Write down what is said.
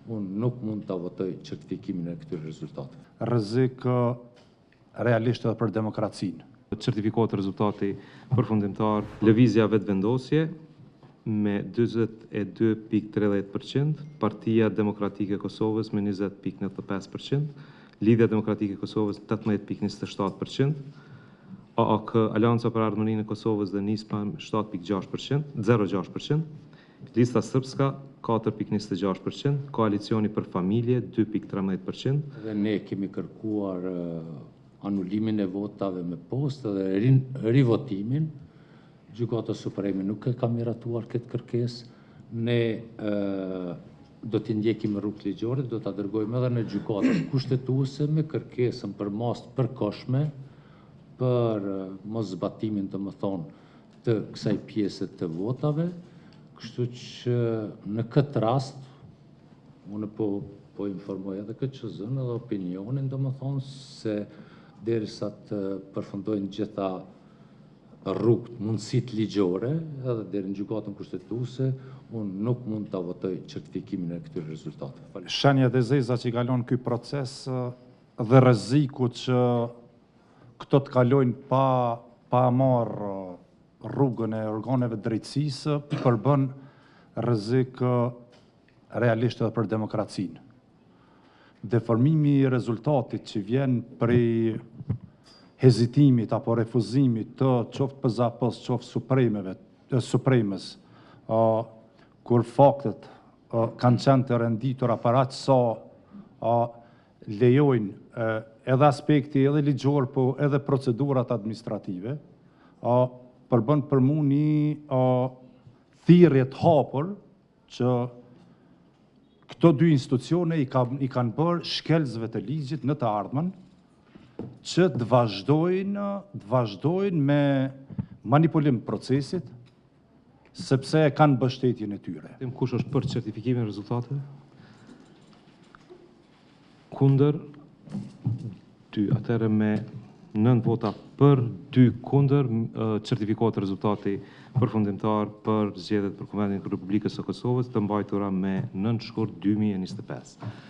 unë nuk mund të votoj certifikimin e këtyre rezultateve. Rrezik realisht edhe për demokracinë. Certifikohet rezultati përfundimtar, lëvizja vetëvendosje me 22.30%, Partia Demokratike e Kosovës me 20.95%, Lidhja Demokratike e Kosovës 18.27%, AAK Alianca për Ardhmërinë e Kosovës dhe NISPA 0.6%, Lista Srpska 4.26%, Koalicioni për Familje 2.13%. Dhe ne kemi kërkuar anulimin e votave me postë dhe rivotimin. Gjykata Supreme nuk e ka miratuar këtë kërkesë. Ne do t'i ndjekim rrugë ligjore, do t'a dërgojmë edhe në gjykatën kushtetuese me kërkesën për mas të përkohshme për mos zbatimin të kësaj pjese të votave. Kështu që në këtë rast, unë po informoj edhe këtë QZ-n edhe opinionin, se derisa të përfundojnë gjitha rrugët, mundësit ligjore, edhe deri në gjykatën kushtetuese, unë nuk mund të votoj certifikimin e këtyre rezultateve. Shenjat e zeza që i kalon ky proces dhe rreziku që këto të kalojnë pa marrë rrugën e organeve drejtësisë, përbën rrezik realisht edhe për demokracinë. Deformimi i rezultatit që vjen prej hezitimit apo refuzimit të qoftë PZAP-s, qoftë Supremës, kur faktet kanë qenë të renditura para që sa lejojnë edhe aspekti edhe ligjor, po edhe procedurat administrative, përbën për mu një thirrje të hapur që këto dy institucione i kanë bërë shkelzve të ligjit në të ardhmen, që të vazhdojnë me manipulim procesit, sepse e kanë mbështetjen e tyre. Kush është për certifikimin e rezultateve? Kundër 2, atëherë me 9 vota për 2 kundër, certifikohet rezultati përfundimtar për zgjedhjet për Kuvendin e Republikës së Kosovës, të mbajtura me 9 shkurt 2025.